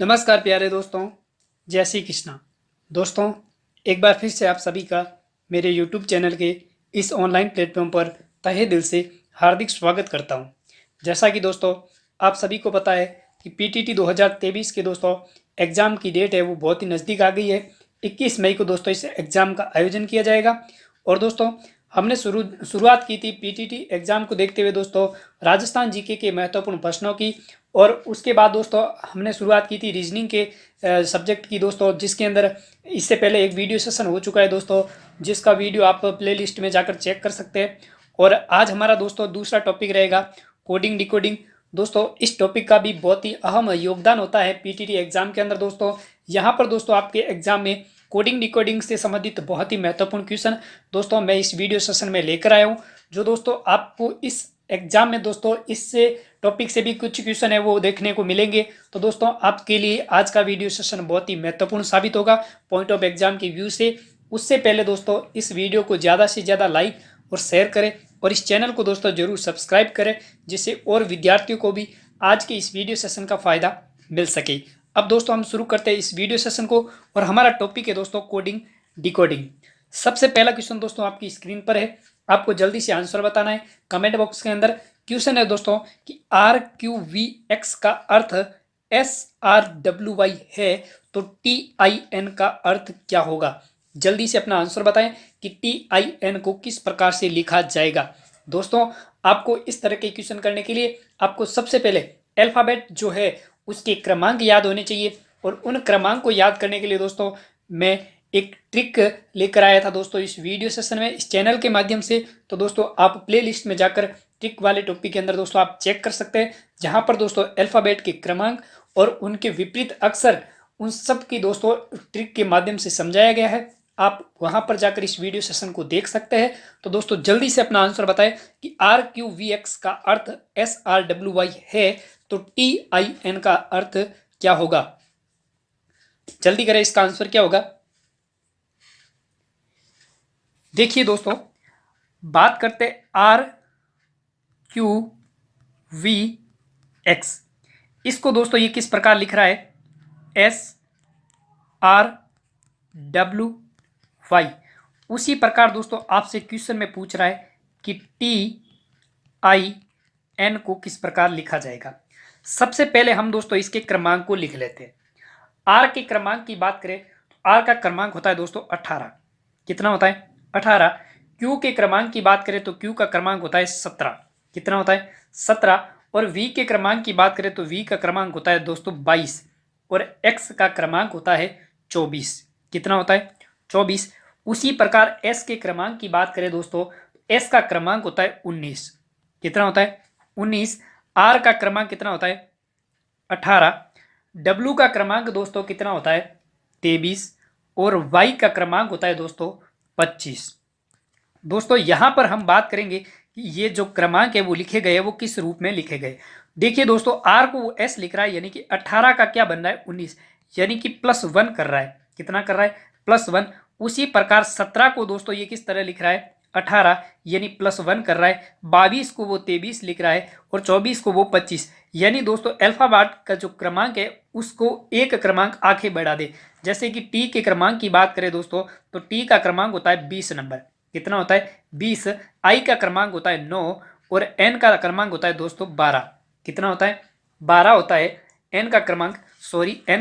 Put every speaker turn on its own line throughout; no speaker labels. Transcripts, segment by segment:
नमस्कार प्यारे दोस्तों, जय श्री कृष्णा। दोस्तों, एक बार फिर से आप सभी का मेरे यूट्यूब चैनल के इस ऑनलाइन प्लेटफॉर्म पर तहे दिल से हार्दिक स्वागत करता हूं। जैसा कि दोस्तों आप सभी को पता है कि पीटीटी 2023 के दोस्तों एग्ज़ाम की डेट है वो बहुत ही नज़दीक आ गई है। 21 मई को दोस्तों इस एग्ज़ाम का आयोजन किया जाएगा। और दोस्तों हमने शुरुआत की थी पीटीटी एग्ज़ाम को देखते हुए दोस्तों राजस्थान जीके के महत्वपूर्ण प्रश्नों की। और उसके बाद दोस्तों हमने शुरुआत की थी रीजनिंग के सब्जेक्ट की दोस्तों, जिसके अंदर इससे पहले एक वीडियो सेशन हो चुका है दोस्तों, जिसका वीडियो आप प्लेलिस्ट में जाकर चेक कर सकते हैं। और आज हमारा दोस्तों दूसरा टॉपिक रहेगा कोडिंग डिकोडिंग। दोस्तों इस टॉपिक का भी बहुत ही अहम योगदान होता है पीटीटी एग्जाम के अंदर। दोस्तों यहाँ पर दोस्तों आपके एग्जाम में कोडिंग डिकोडिंग से संबंधित बहुत ही महत्वपूर्ण क्वेश्चन दोस्तों मैं इस वीडियो सेशन में लेकर आया हूँ, जो दोस्तों आपको इस एग्जाम में दोस्तों इससे टॉपिक से भी कुछ क्वेश्चन है वो देखने को मिलेंगे। तो दोस्तों आपके लिए आज का वीडियो सेशन बहुत ही महत्वपूर्ण साबित होगा पॉइंट ऑफ एग्जाम की व्यू से। उससे पहले दोस्तों इस वीडियो को ज़्यादा से ज़्यादा लाइक और शेयर करें और इस चैनल को दोस्तों जरूर सब्सक्राइब करें, जिससे और विद्यार्थियों को भी आज के इस वीडियो सेशन का फ़ायदा मिल सके। अब दोस्तों हम शुरू करते हैं इस वीडियो सेशन को और हमारा टॉपिक है दोस्तों कोडिंग डिकोडिंग। सबसे पहला क्वेश्चन दोस्तों आपकी स्क्रीन पर है, आपको जल्दी से आंसर बताना है कमेंट बॉक्स के अंदर। क्वेश्चन है दोस्तों कि RQVX का अर्थ SRWY है, तो TIN का अर्थ क्या होगा? जल्दी से अपना आंसर बताएं कि TIN को किस प्रकार से लिखा जाएगा। दोस्तों आपको इस तरह के क्वेश्चन करने के लिए आपको सबसे पहले अल्फाबेट जो है उसके क्रमांक याद होने चाहिए। और उन क्रमांक को याद करने के लिए दोस्तों मैं एक ट्रिक लेकर आया था दोस्तों इस वीडियो सेशन में इस चैनल के माध्यम से। तो दोस्तों आप प्लेलिस्ट में जाकर ट्रिक वाले टॉपिक के अंदर दोस्तों आप चेक कर सकते हैं, जहां पर दोस्तों अल्फाबेट के क्रमांक और उनके विपरीत अक्षर उन सब की दोस्तों ट्रिक के माध्यम से समझाया गया है। आप वहां पर जाकर इस वीडियो सेशन को देख सकते हैं। तो दोस्तों जल्दी से अपना आंसर बताएं कि RQVX का अर्थ SRWY है, तो TIN का अर्थ क्या होगा? जल्दी करें, इसका आंसर क्या होगा? देखिए दोस्तों बात करते RQVX, इसको दोस्तों ये किस प्रकार लिख रहा है? SRWY। उसी प्रकार दोस्तों आपसे क्वेश्चन में पूछ रहा है कि TIN को किस प्रकार लिखा जाएगा। सबसे पहले हम दोस्तों इसके क्रमांक को लिख लेते हैं। R के क्रमांक की बात करें तो R का क्रमांक होता है दोस्तों 18। कितना होता है? 18। Q के क्रमांक की बात करें तो Q का क्रमांक होता है 17। कितना होता है? 17। और V के क्रमांक की बात करें तो V का क्रमांक होता है दोस्तों 22 और X का क्रमांक होता है 24। कितना होता है? 24। उसी प्रकार S के क्रमांक की बात करें दोस्तों, S का क्रमांक होता है 19। कितना होता है? 19। R का क्रमांक कितना होता है? 18। W का क्रमांक दोस्तों कितना होता है? 23। और Y का क्रमांक होता है दोस्तों 25। दोस्तों यहां पर हम बात करेंगे कि ये जो क्रमांक है वो लिखे गए वो किस रूप में लिखे गए। देखिए दोस्तों R को वो S लिख रहा है, यानी कि 18 का क्या बन रहा है? 19, यानी कि +1 कर रहा है। कितना कर रहा है? +1। उसी प्रकार 17 को दोस्तों ये किस तरह लिख रहा है? 18, यानी +1 कर रहा है। 22 को वो 23 लिख रहा है और 24 को वो 25। यानी दोस्तों अल्फाबेट का जो क्रमांक है उसको एक क्रमांक आगे बढ़ा दे। जैसे कि T के क्रमांक की बात करें दोस्तों, तो T का क्रमांक होता है 20 नंबर। कितना होता है? 20। I का क्रमांक होता है 9 और N का क्रमांक होता है दोस्तों 12। कितना होता है? 12 होता है। N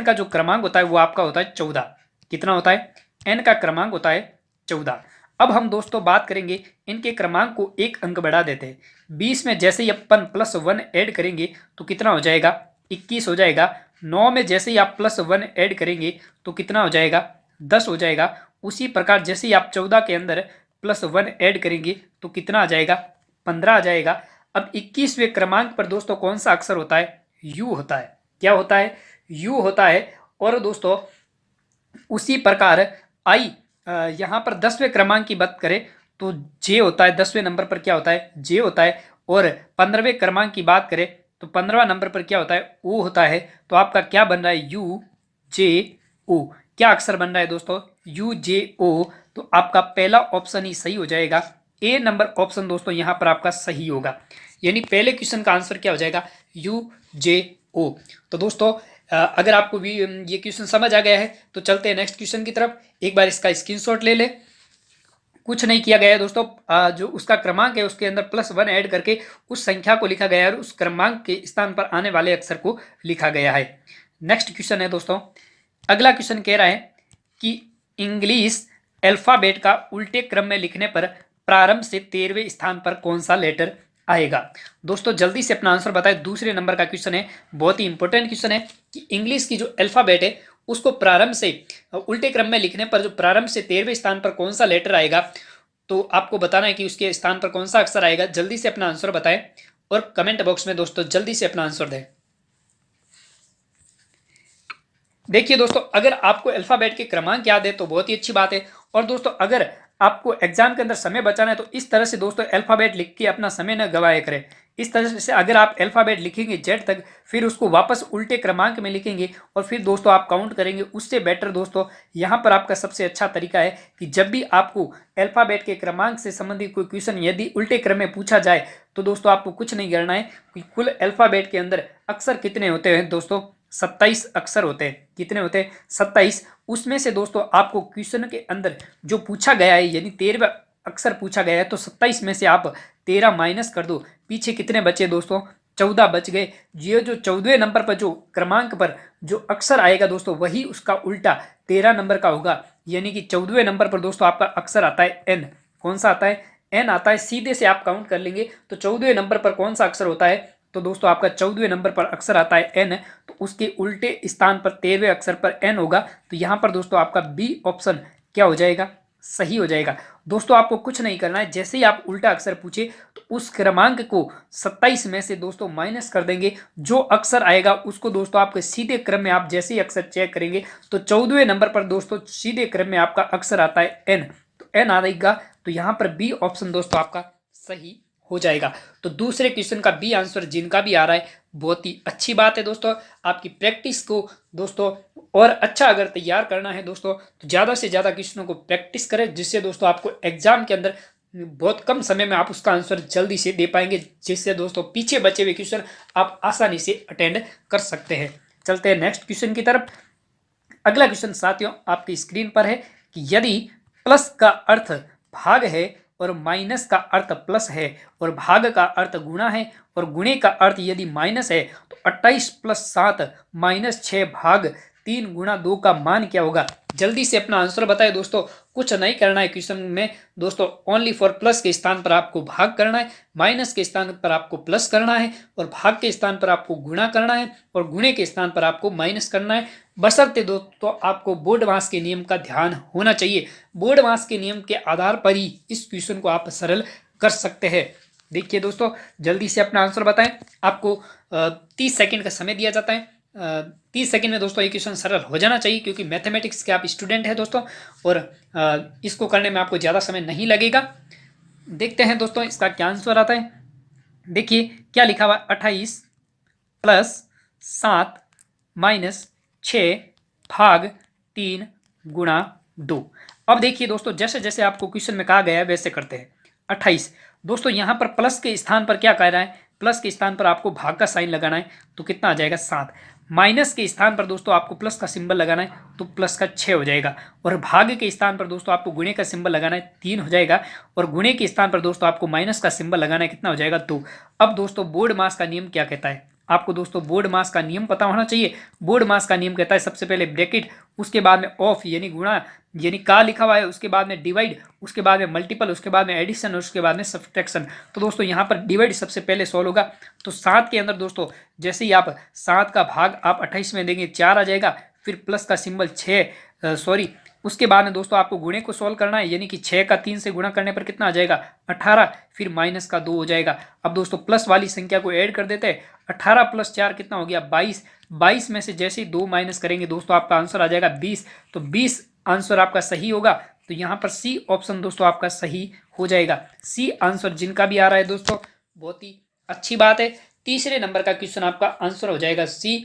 का जो क्रमांक होता है वो आपका होता है 14। कितना होता है? N का क्रमांक होता है 14। अब हम दोस्तों बात करेंगे इनके क्रमांक को एक अंक बढ़ा देते हैं। 20 में जैसे ही अपन +1 ऐड करेंगे तो कितना हो जाएगा? 21 हो जाएगा। 9 में जैसे ही आप +1 ऐड करेंगे तो कितना हो जाएगा? 10 हो जाएगा। उसी प्रकार जैसे ही आप 14 के अंदर +1 ऐड करेंगे तो कितना आ जाएगा? 15 आ जाएगा। अब 21वें क्रमांक पर दोस्तों कौन सा अक्षर होता है? U होता है। क्या होता है? U होता है। और दोस्तों उसी प्रकार I यहाँ पर 10वें क्रमांक की बात करें तो J होता है। 10वें नंबर पर क्या होता है? J होता है। और 15वें क्रमांक की बात करें तो 15वां नंबर पर क्या होता है? O होता है। तो आपका क्या बन रहा है? UJO। क्या अक्षर बन रहा है दोस्तों? UJO। तो आपका पहला ऑप्शन ही सही हो जाएगा। ए नंबर ऑप्शन दोस्तों यहाँ पर आपका सही होगा। यानी पहले क्वेश्चन का आंसर क्या हो जाएगा? UJO। तो दोस्तों अगर आपको भी ये क्वेश्चन समझ आ गया है तो चलते हैं नेक्स्ट क्वेश्चन की तरफ। एक बार इसका स्क्रीनशॉट ले ले। कुछ नहीं किया गया है दोस्तों, जो उसका क्रमांक है उसके अंदर +1 ऐड करके उस संख्या को लिखा गया है और उस क्रमांक के स्थान पर आने वाले अक्षर को लिखा गया है। नेक्स्ट क्वेश्चन है दोस्तों, अगला क्वेश्चन कह रहा है कि इंग्लिश अल्फाबेट का उल्टे क्रम में लिखने पर प्रारंभ से 13वें स्थान पर कौन सा लेटर आएगा। दोस्तों जल्दी से अपना आंसर बताएं। दूसरे नंबर का क्वेश्चन है, बहुत ही इंपॉर्टेंट क्वेश्चन है कि इंग्लिश की जो अल्फाबेट है उसको प्रारंभ से उल्टे क्रम में लिखने पर जो प्रारंभ से 13वें स्थान पर कौन सा लेटर आएगा, तो आपको बताना है कि उसके स्थान पर कौन सा अक्षर आएगा। जल्दी से अपना आंसर बताएं और कमेंट बॉक्स में दोस्तों जल्दी से अपना आंसर दें। देखिए दोस्तों, अगर आपको अल्फाबेट के क्रमांक याद है तो बहुत ही अच्छी बात है। और दोस्तों अगर आपको एग्जाम के अंदर समय बचाना है तो इस तरह से दोस्तों अल्फाबेट लिख के अपना समय न गवाया करें। इस तरह से अगर आप अल्फाबेट लिखेंगे जेड तक, फिर उसको वापस उल्टे क्रमांक में लिखेंगे और फिर दोस्तों आप काउंट करेंगे, उससे बेटर दोस्तों यहाँ पर आपका सबसे अच्छा तरीका है कि जब भी आपको अल्फाबेट के क्रमांक से संबंधित कोई क्वेश्चन यदि उल्टे क्रम में पूछा जाए तो दोस्तों आपको कुछ नहीं करना है कि कुल अल्फाबेट के अंदर अक्षर कितने होते हैं दोस्तों, 27 अक्षर होते हैं। कितने होते हैं? 27। उसमें से दोस्तों आपको क्वेश्चन के अंदर जो पूछा गया है यानी 13वां अक्षर पूछा गया है तो 27 में से आप 13 माइनस कर दो, पीछे कितने बचे दोस्तों? 14 बच गए। ये जो 14वें नंबर पर जो क्रमांक पर जो अक्षर आएगा दोस्तों वही उसका उल्टा 13 नंबर का होगा। यानी कि 14वें नंबर पर दोस्तों आपका अक्षर आता है एन। कौन सा आता है? एन आता है। सीधे से आप काउंट कर लेंगे तो 14वें नंबर पर कौन सा अक्षर होता है, तो दोस्तों आपका 14वें नंबर पर अक्षर आता है एन, तो उसके उल्टे स्थान पर 13वें अक्षर पर एन होगा। तो यहाँ पर दोस्तों आपका बी ऑप्शन क्या हो जाएगा? सही हो जाएगा। दोस्तों आपको कुछ नहीं करना है, जैसे ही आप उल्टा अक्षर पूछे तो उस क्रमांक को 27 में से दोस्तों माइनस कर देंगे। जो अक्षर आएगा उसको दोस्तों आपके सीधे क्रम में आप जैसे ही अक्षर चेक करेंगे तो 14वें नंबर पर दोस्तों सीधे क्रम में आपका अक्षर आता है एन, तो एन आएगा। तो यहाँ पर बी ऑप्शन दोस्तों आपका सही हो जाएगा। तो दूसरे क्वेश्चन का बी आंसर जिनका भी आ रहा है बहुत ही अच्छी बात है दोस्तों। आपकी प्रैक्टिस को दोस्तों और अच्छा अगर तैयार करना है दोस्तों तो ज़्यादा से ज़्यादा क्वेश्चनों को प्रैक्टिस करें, जिससे दोस्तों आपको एग्जाम के अंदर बहुत कम समय में आप उसका आंसर जल्दी से दे पाएंगे, जिससे दोस्तों पीछे बचे हुए क्वेश्चन आप आसानी से अटेंड कर सकते हैं। चलते हैं नेक्स्ट क्वेश्चन की तरफ। अगला क्वेश्चन साथियों आपकी स्क्रीन पर है कि यदि प्लस का अर्थ भाग है और माइनस का अर्थ प्लस है और भाग का अर्थ गुणा है और गुणे का अर्थ यदि माइनस है तो 28 + 7 - 6 भाग 3 गुणा 2 का मान क्या होगा। जल्दी से अपना आंसर बताए दोस्तों। कुछ नहीं करना है क्वेश्चन में दोस्तों, ओनली फॉर प्लस के स्थान पर आपको भाग करना है, माइनस के स्थान पर आपको प्लस करना है और भाग के स्थान पर आपको गुणा करना है और गुणे के स्थान पर आपको माइनस करना है। बशर्ते दोस्तों आपको बोर्ड मास के नियम का ध्यान होना चाहिए। बोर्ड मास के नियम के आधार पर ही इस क्वेश्चन को आप सरल कर सकते हैं। देखिए दोस्तों जल्दी से अपना आंसर बताएं। आपको 30 सेकंड का समय दिया जाता है। 30 सेकंड में दोस्तों ये क्वेश्चन सरल हो जाना चाहिए, क्योंकि मैथमेटिक्स के आप स्टूडेंट हैं दोस्तों और इसको करने में आपको ज़्यादा समय नहीं लगेगा। देखते हैं दोस्तों इसका क्या आंसर आता है। देखिए क्या लिखा हुआ, 28 + 7 - 6 भाग 3 गुणा 2। अब देखिए दोस्तों जैसे जैसे आपको क्वेश्चन में कहा गया है वैसे करते हैं। 28 दोस्तों यहाँ पर प्लस के स्थान पर क्या कह रहा है, प्लस के स्थान पर आपको भाग का साइन लगाना है तो कितना आ जाएगा 7। माइनस के स्थान पर दोस्तों आपको प्लस का सिंबल लगाना है तो प्लस का 6 हो जाएगा। और भाग के स्थान पर दोस्तों आपको गुणे का सिंबल लगाना है 3 हो जाएगा। और गुणे के स्थान पर दोस्तों आपको माइनस का सिंबल लगाना है, कितना हो जाएगा 2। अब दोस्तों बोर्ड मास का नियम क्या कहता है, आपको दोस्तों बोर्ड मास का नियम पता होना चाहिए। बोर्ड मास का नियम कहता है सबसे पहले ब्रैकेट, उसके बाद में ऑफ यानी गुणा यानी का लिखा हुआ है, उसके बाद में डिवाइड, उसके बाद में मल्टीपल, उसके बाद में एडिशन और उसके बाद में सब्ट्रैक्शन। तो दोस्तों यहाँ पर डिवाइड सबसे पहले सॉल्व होगा। तो 7 के अंदर दोस्तों जैसे ही आप 7 का भाग आप 28 में देंगे 4 आ जाएगा, फिर प्लस का सिंबल 6 उसके बाद में दोस्तों आपको गुणे को सॉल्व करना है, यानी कि 6 का 3 से गुणा करने पर कितना आ जाएगा 18, फिर माइनस का 2 हो जाएगा। अब दोस्तों प्लस वाली संख्या को ऐड कर देते हैं, 18 + 4 कितना हो गया 22। 22 में से जैसे ही 2 माइनस करेंगे दोस्तों आपका आंसर आ जाएगा 20। तो 20 आंसर आपका सही होगा। तो यहाँ पर सी ऑप्शन दोस्तों आपका सही हो जाएगा। सी आंसर जिनका भी आ रहा है दोस्तों बहुत ही अच्छी बात है। तीसरे नंबर का क्वेश्चन आपका आंसर हो जाएगा सी,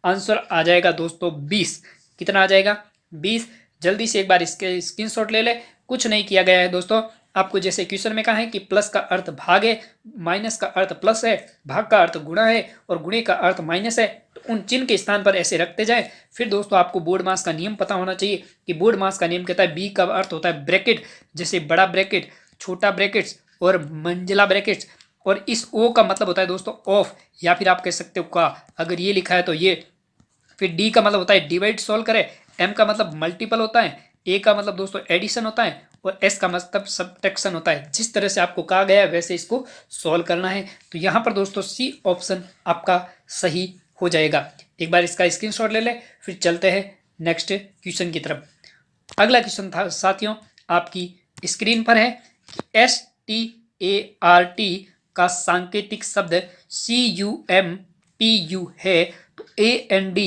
आंसर आ जाएगा दोस्तों 20। कितना आ जाएगा 20। जल्दी से एक बार इसके स्क्रीनशॉट ले ले। कुछ नहीं किया गया है दोस्तों, आपको जैसे क्वेश्चन में कहा है कि प्लस का अर्थ भाग है, माइनस का अर्थ प्लस है, भाग का अर्थ गुणा है और गुणे का अर्थ माइनस है। तो तो उन चिन्ह के स्थान पर ऐसे रखते जाए। फिर दोस्तों आपको बोर्ड मास का नियम पता होना चाहिए कि बोर्ड मास का नियम कहता है बी का अर्थ होता है ब्रैकेट, जैसे बड़ा ब्रैकेट, छोटा ब्रैकेट्स और मंजिला ब्रैकेट्स। और इस ओ का मतलब होता है दोस्तों ऑफ, या फिर आप कह सकते हो का। अगर ये लिखा है तो ये। फिर डी का मतलब होता है डिवाइड सॉल्व करे, एम का मतलब मल्टीपल होता है, ए का मतलब दोस्तों एडिशन होता है, और एस का मतलब सब्ट्रैक्शन होता है। जिस तरह से आपको कहा गया है वैसे इसको सॉल्व करना है। तो यहाँ पर दोस्तों सी ऑप्शन आपका सही हो जाएगा। एक बार इसका स्क्रीनशॉट ले ले, फिर चलते हैं नेक्स्ट क्वेश्चन की तरफ। अगला क्वेश्चन था साथियों आपकी स्क्रीन पर है कि START का सांकेतिक शब्द CUMPU है, तो AND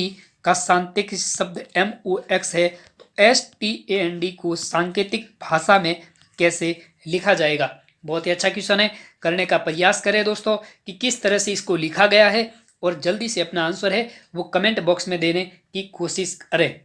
का सांकेतिक शब्द MOX है। तो STAND को सांकेतिक भाषा में कैसे लिखा जाएगा? बहुत ही अच्छा क्वेश्चन है, करने का प्रयास करें दोस्तों कि किस तरह से इसको लिखा गया है, और जल्दी से अपना आंसर है वो कमेंट बॉक्स में देने की कोशिश करें।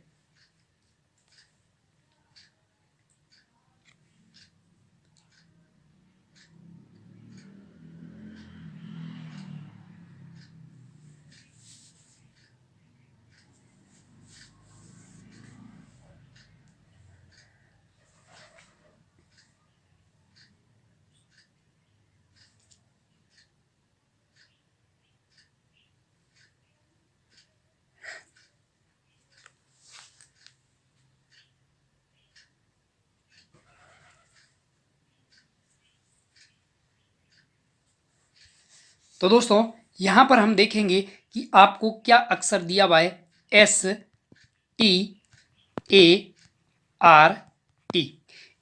तो दोस्तों यहां पर हम देखेंगे कि आपको क्या अक्षर दिया हुआ है, START।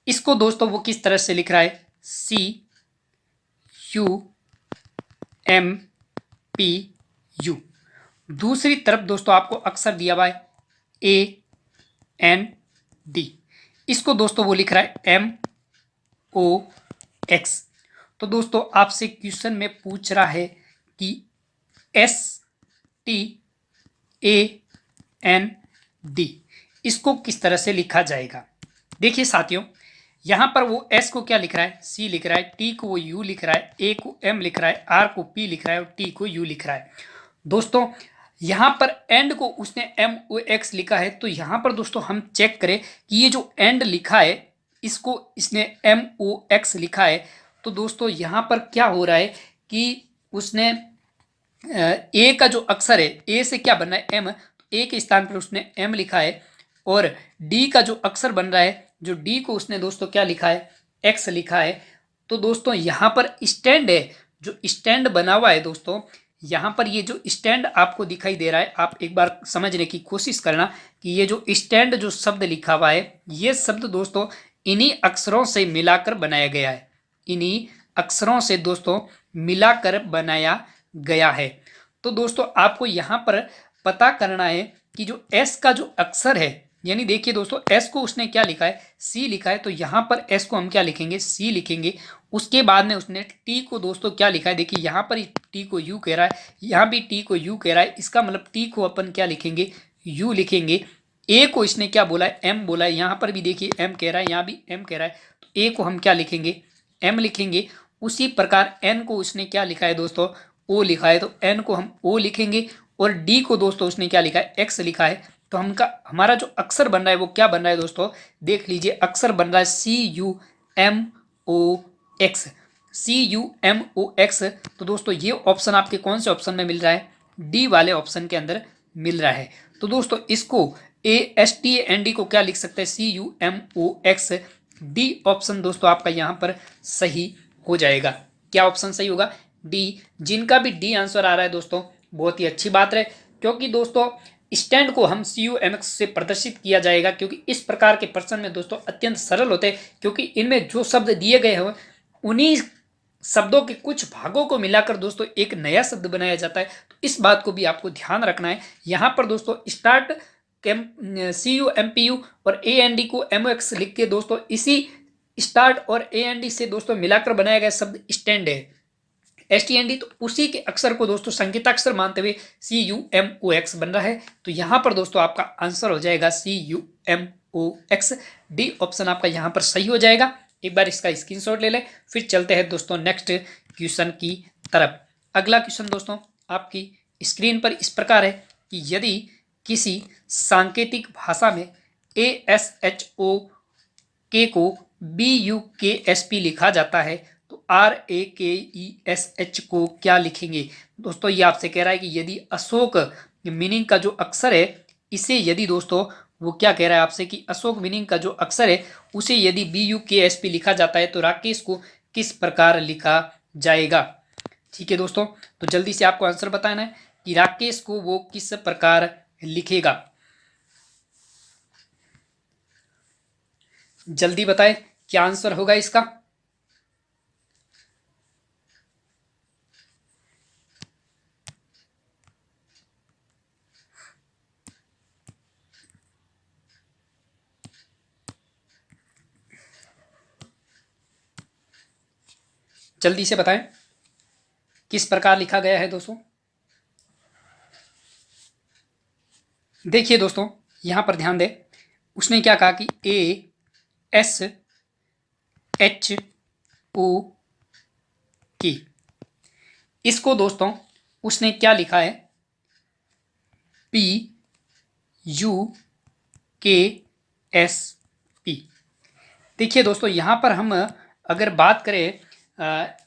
इसको दोस्तों वो किस तरह से लिख रहा है, CUMPU। दूसरी तरफ दोस्तों आपको अक्षर दिया हुआ है AND, इसको दोस्तों वो लिख रहा है MOX। तो दोस्तों आपसे क्वेश्चन में पूछ रहा है कि STAND इसको किस तरह से लिखा जाएगा। देखिए साथियों, यहां पर वो एस को क्या लिख रहा है, सी लिख रहा है, टी को वो यू लिख रहा है, ए को एम लिख रहा है, आर को पी लिख रहा है, और टी को यू लिख रहा है। दोस्तों यहां पर एंड को उसने MOX लिखा है। तो यहां पर दोस्तों हम चेक करें कि ये जो एंड लिखा है इसको इसने MOX लिखा है। तो दोस्तों यहां पर क्या हो रहा है कि उसने ए का जो अक्षर है, ए से क्या बन रहा है एम, ए के स्थान पर उसने एम लिखा है। और डी का जो अक्षर बन रहा है, जो डी को उसने दोस्तों क्या लिखा है, एक्स लिखा है। तो दोस्तों यहां पर स्टैंड है, जो स्टैंड बना हुआ है दोस्तों, यहां पर ये जो स्टैंड आपको दिखाई दे रहा है, आप एक बार समझने की कोशिश करना कि ये जो स्टैंड जो शब्द लिखा हुआ है, ये शब्द दोस्तों इन्हीं अक्षरों से मिलाकर बनाया गया है, इन्हीं अक्षरों से दोस्तों मिलाकर बनाया गया है। तो दोस्तों आपको यहां पर पता करना है कि जो एस का जो अक्षर है, यानी देखिए दोस्तों एस को उसने क्या लिखा है, सी लिखा है। तो यहां पर एस को हम क्या लिखेंगे, सी लिखेंगे। उसके बाद में उसने टी को दोस्तों क्या लिखा है, देखिए यहां पर टी को यू कह रहा है, यहां भी टी को यू कह रहा है, इसका मतलब टी को अपन क्या लिखेंगे, यू लिखेंगे। ए को इसने क्या बोला है, एम बोला है, यहां पर भी देखिए एम कह रहा है, यहां भी एम कह रहा है। तो ए को हम क्या लिखेंगे, एम लिखेंगे। उसी प्रकार एन को उसने क्या लिखा है दोस्तों, ओ लिखा है, तो एन को हम ओ लिखेंगे। और डी को दोस्तों उसने क्या लिखा है, एक्स लिखा है। तो हमारा जो अक्षर बन रहा है वो क्या बन रहा है दोस्तों, देख लीजिए अक्षर बन रहा है CUMOX, CUMOX। तो दोस्तों ये ऑप्शन आपके कौन से ऑप्शन में मिल रहा है, डी वाले ऑप्शन के अंदर मिल रहा है। तो दोस्तों इसको STAND को क्या लिख सकते हैं, CUMOX। डी ऑप्शन दोस्तों आपका यहाँ पर सही हो जाएगा। क्या ऑप्शन सही होगा, डी। जिनका भी डी आंसर आ रहा है दोस्तों बहुत ही अच्छी बात है, क्योंकि दोस्तों स्टैंड को हम CUMX से प्रदर्शित किया जाएगा, क्योंकि इस प्रकार के प्रश्न में दोस्तों अत्यंत सरल होते हैं, क्योंकि इनमें जो शब्द दिए गए हैं उन्हीं शब्दों के कुछ भागों को मिलाकर दोस्तों एक नया शब्द बनाया जाता है। तो इस बात को भी आपको ध्यान रखना है। यहाँ पर दोस्तों स्टार्ट CUMPU और AND को MOX लिख के दोस्तों इसी स्टार्ट और AND से दोस्तों मिलाकर बनाया गया शब्द स्टैंड है, STAND। तो उसी के अक्षर को दोस्तों संकेताक्षर मानते हुए CUMOX बन रहा है। तो यहां पर दोस्तों आपका आंसर हो जाएगा CUMOX। डी ऑप्शन आपका यहां पर सही हो जाएगा। एक बार इसका स्क्रीनशॉट ले लें, फिर चलते हैं दोस्तों नेक्स्ट क्वेश्चन की तरफ। अगला क्वेश्चन दोस्तों आपकी स्क्रीन पर इस प्रकार है कि यदि किसी सांकेतिक भाषा में ASHOK को BUKSP लिखा जाता है तो RAKESH को क्या लिखेंगे। दोस्तों ये आपसे कह रहा है कि यदि अशोक मीनिंग का जो अक्षर है इसे यदि दोस्तों वो क्या कह रहा है आपसे कि अशोक मीनिंग का जो अक्षर है उसे यदि BUKSP लिखा जाता है तो राकेश को किस प्रकार लिखा जाएगा। ठीक है दोस्तों, तो जल्दी से आपको आंसर बताना है कि राकेश को वो किस प्रकार लिखेगा। जल्दी बताएं क्या आंसर होगा इसका। जल्दी से बताएं किस प्रकार लिखा गया है दोस्तों। देखिए दोस्तों यहां पर ध्यान दें, उसने क्या कहा कि ASHOK, इसको दोस्तों उसने क्या लिखा है BUKSP। देखिए दोस्तों यहां पर हम अगर बात करें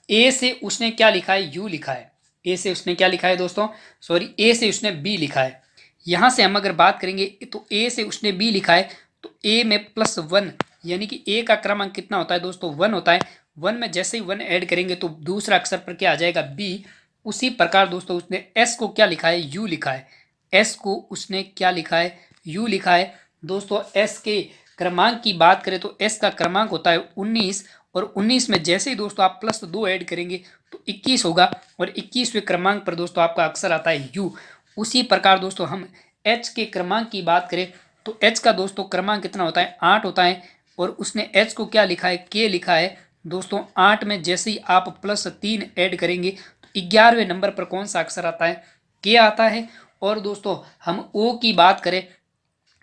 ए से उसने क्या लिखा है, यू लिखा है। ए से उसने क्या लिखा है दोस्तों, सॉरी ए से उसने बी लिखा है। यहां से हम अगर बात करेंगे तो ए से उसने बी लिखा है तो ए में +1 यानी कि ए का क्रमांक कितना होता है दोस्तों 1 होता है। 1 में जैसे ही 1 ऐड करेंगे तो दूसरा अक्षर पर क्या आ जाएगा बी। उसी प्रकार दोस्तों उसने एस को क्या लिखा है, यू लिखा है। एस को उसने क्या लिखा है, यू लिखा है। दोस्तों एस के क्रमांक की बात करें तो एस का क्रमांक होता है 19 और 19 में जैसे ही दोस्तों आप +2 ऐड करेंगे तो 21 होगा और 21वें क्रमांक पर दोस्तों आपका अक्षर आता है यू। उसी प्रकार दोस्तों हम एच के क्रमांक की बात करें तो एच का दोस्तों क्रमांक कितना होता है 8 होता है और उसने एच को क्या लिखा है, के लिखा है। दोस्तों 8 में जैसे ही आप +3 ऐड करेंगे तो 11वें नंबर पर कौन सा अक्षर आता है, के आता है। और दोस्तों हम ओ की बात करें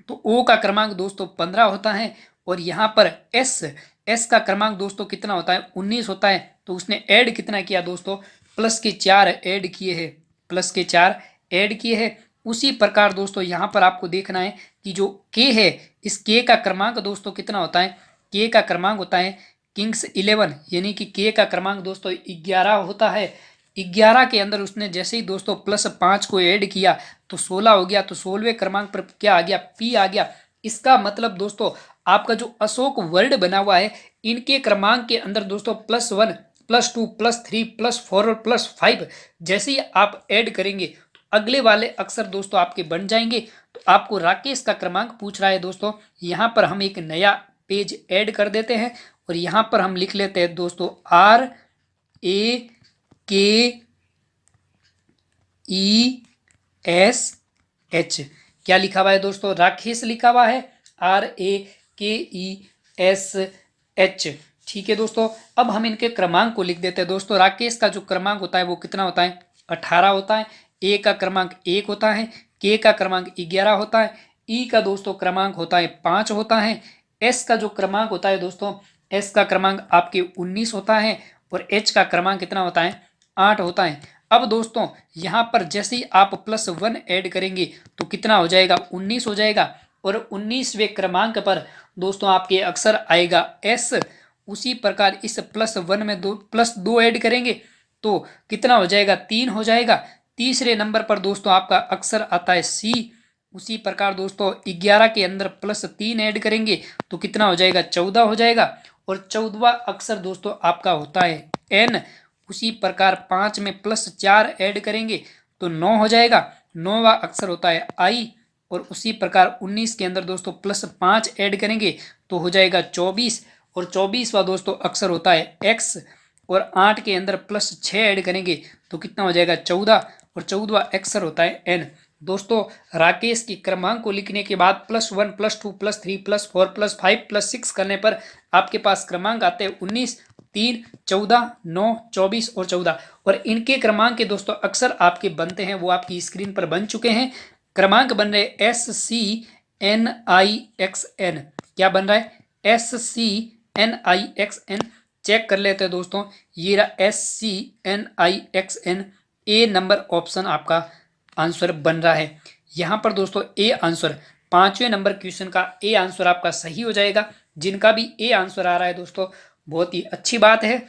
तो ओ का क्रमांक दोस्तों 15 होता है और यहाँ पर एस का क्रमांक दोस्तों कितना होता है 19 होता है। तो उसने ऐड कितना किया दोस्तों, +4 ऐड किए हैं, +4 ऐड किए हैं। उसी प्रकार दोस्तों यहाँ पर आपको देखना है कि जो के है इस के का क्रमांक दोस्तों कितना होता है, के का क्रमांक होता है किंग्स 11 यानी कि के का क्रमांक दोस्तों 11 होता है। 11 के अंदर उसने जैसे ही दोस्तों +5 को ऐड किया तो 16 हो गया। तो 16वें क्रमांक पर क्या आ गया, पी आ गया। इसका मतलब दोस्तों आपका जो अशोक वर्ड बना हुआ है इनके क्रमांक के अंदर दोस्तों +1 +2 +3 +4 और +5 जैसे ही आप ऐड करेंगे तो अगले वाले अक्षर दोस्तों आपके बन जाएंगे। तो आपको राकेश का क्रमांक पूछ रहा है दोस्तों, यहाँ पर हम एक नया पेज ऐड कर देते हैं और यहाँ पर हम लिख लेते हैं दोस्तों RAKESH। क्या लिखा हुआ है दोस्तों, राकेश लिखा हुआ है RAKESH। ठीक है दोस्तों, अब हम इनके क्रमांक को लिख देते हैं। दोस्तों राकेश का जो क्रमांक होता है वो कितना होता है 18 होता है। ए का क्रमांक 1 होता है, के का क्रमांक 11 होता है, ई का दोस्तों क्रमांक होता है 5 होता है, एस का जो क्रमांक होता है दोस्तों एस का क्रमांक आपके 19 होता है और एच का क्रमांक कितना होता है 8 होता है। अब दोस्तों यहाँ पर जैसे ही आप +1 ऐड करेंगे तो कितना हो जाएगा 19 हो जाएगा और 19वें क्रमांक पर दोस्तों आपके अक्षर आएगा एस। उसी प्रकार इस +1 में +2 ऐड करेंगे तो कितना हो जाएगा 3 हो जाएगा। तीसरे नंबर पर दोस्तों आपका अक्षर आता है सी। उसी प्रकार दोस्तों 11 के अंदर +3 ऐड करेंगे तो कितना हो जाएगा 14 हो जाएगा और 14वां अक्षर दोस्तों आपका होता है एन। उसी प्रकार 5 में +4 ऐड करेंगे तो 9 हो जाएगा, 9वां अक्षर होता है आई। और उसी प्रकार 19 के अंदर दोस्तों +5 ऐड करेंगे तो हो जाएगा 24 और 24वां दोस्तों अक्षर होता है एक्स। और 8 के अंदर +6 ऐड करेंगे तो कितना हो जाएगा 14 और 14वां अक्षर होता है एन। दोस्तों राकेश की क्रमांक को लिखने के बाद +1 +2 +3 +4 +5 +6 करने पर आपके पास क्रमांक आते हैं 19, 3, 14, 9, 24 और 14। और इनके क्रमांक के दोस्तों अक्षर आपके बनते हैं वो आपकी स्क्रीन पर बन चुके हैं। क्रमांक बन रहे SCNIXN। क्या बन रहा है SCNIXN, चेक कर लेते हैं दोस्तों। ये रहा SCNIXN, ए नंबर ऑप्शन आपका आंसर बन रहा है। यहाँ पर दोस्तों ए आंसर, 5वें नंबर क्वेश्चन का ए आंसर आपका सही हो जाएगा। जिनका भी ए आंसर आ रहा है दोस्तों, बहुत ही अच्छी बात है।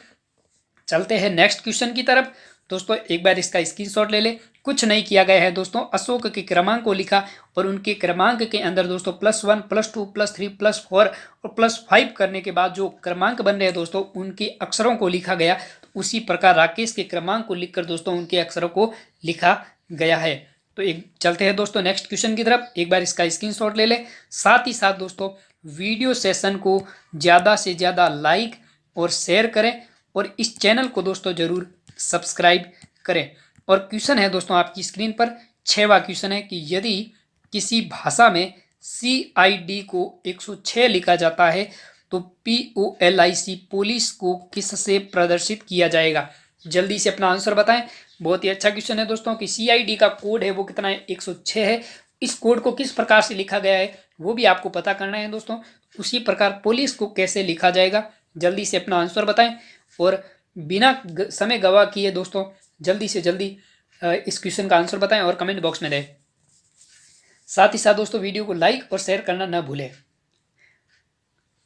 चलते हैं नेक्स्ट क्वेश्चन की तरफ। दोस्तों एक बार इसका स्क्रीनशॉट ले ले। कुछ नहीं किया गया है दोस्तों, अशोक के क्रमांक को लिखा और उनके क्रमांक के अंदर दोस्तों +1 +2 +3 +4 और +5 करने के बाद जो क्रमांक बन रहे हैं दोस्तों, उनके अक्षरों को लिखा गया। तो उसी प्रकार राकेश के क्रमांक को लिखकर दोस्तों उनके अक्षरों को लिखा गया है। तो एक चलते हैं दोस्तों नेक्स्ट क्वेश्चन की तरफ। एक बार इसका स्क्रीनशॉट ले ले। साथ ही साथ दोस्तों वीडियो सेशन को ज़्यादा से ज़्यादा लाइक और शेयर करें और इस चैनल को दोस्तों जरूर सब्सक्राइब करें। और क्वेश्चन है दोस्तों आपकी स्क्रीन पर, 6वां क्वेश्चन है कि यदि किसी भाषा में CID को 106 लिखा जाता है तो POLIC पुलिस को किससे प्रदर्शित किया जाएगा? जल्दी से अपना आंसर बताएं। बहुत ही अच्छा क्वेश्चन है दोस्तों कि CID का कोड है वो कितना है, 106 है। इस कोड को किस प्रकार से लिखा गया है वो भी आपको पता करना है दोस्तों। उसी प्रकार पुलिस को कैसे लिखा जाएगा, जल्दी से अपना आंसर बताएं। और बिना समय गवा किए दोस्तों जल्दी से जल्दी इस क्वेश्चन का आंसर बताएं और कमेंट बॉक्स में दें। साथ ही साथ दोस्तों वीडियो को लाइक और शेयर करना न भूलें।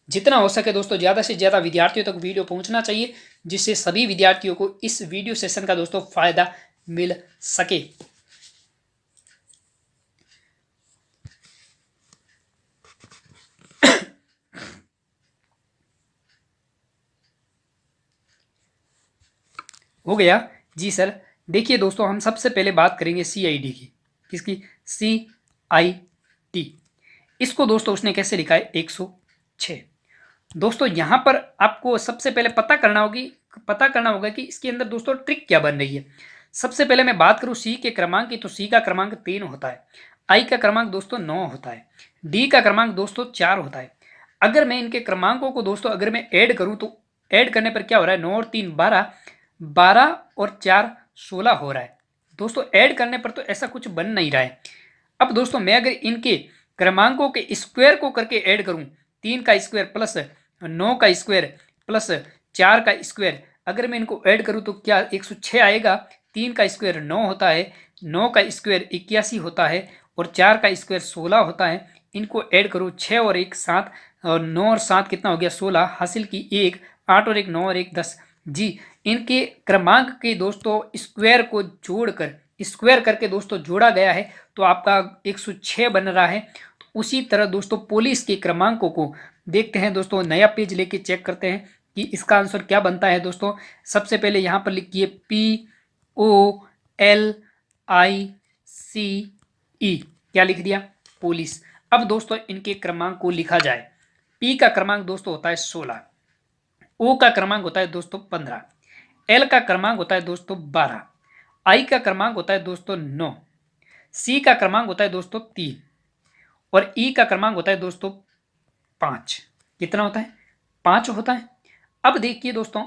जितना हो सके दोस्तों ज़्यादा से ज़्यादा विद्यार्थियों तक वीडियो पहुंचना चाहिए, जिससे सभी विद्यार्थियों को इस वीडियो सेशन का दोस्तों फायदा मिल सके। हो गया जी सर। देखिए दोस्तों हम सबसे पहले बात करेंगे CID की। किसकी? CID। इसको दोस्तों उसने कैसे लिखा है, 106। दोस्तों यहाँ पर आपको सबसे पहले पता करना होगा कि इसके अंदर दोस्तों ट्रिक क्या बन रही है। सबसे पहले मैं बात करूँ C के क्रमांक की, तो C का क्रमांक 3 होता है। I का क्रमांक दोस्तों 9 होता है। D का क्रमांक दोस्तों 4 होता है। अगर मैं इनके क्रमांकों को दोस्तों अगर मैं ऐड करूँ तो ऐड करने पर क्या हो रहा है, 9 और 3 12, 12 और 4 16 हो रहा है। दोस्तों ऐड करने पर तो ऐसा कुछ बन नहीं रहा है। अब दोस्तों मैं अगर इनके क्रमांकों के स्क्वायर को करके ऐड करूं, 3 का स्क्वायर प्लस 9 का स्क्वायर प्लस 4 का स्क्वायर, अगर मैं इनको ऐड करूं तो क्या 106 आएगा। 3 का स्क्वायर 9 होता है, 9 का स्क्वायर 81 होता है और 4 का स्क्वायर 16 होता है। इनको ऐड करो, 6 और 1 7 और 9 और 7 कितना हो गया, 16। हासिल की 1, 8 और 1 9 और 1 10। जी इनके क्रमांक के दोस्तों स्क्वायर को जोड़कर स्क्वायर करके दोस्तों जोड़ा गया है तो आपका 106 बन रहा है। तो उसी तरह दोस्तों पुलिस के क्रमांकों को देखते हैं दोस्तों, नया पेज लेके चेक करते हैं कि इसका आंसर क्या बनता है दोस्तों। सबसे पहले यहाँ पर लिखिए POLICE, क्या लिख दिया, पुलिस। अब दोस्तों इनके क्रमांक को लिखा जाए। P का क्रमांक दोस्तों होता है 16, O का क्रमांक होता है दोस्तों 15, L का क्रमांक होता है दोस्तों 12, I का क्रमांक होता है दोस्तों 9, C का क्रमांक होता है दोस्तों 3 और E का क्रमांक होता है दोस्तों 5। कितना होता है, 5 होता है। अब देखिए दोस्तों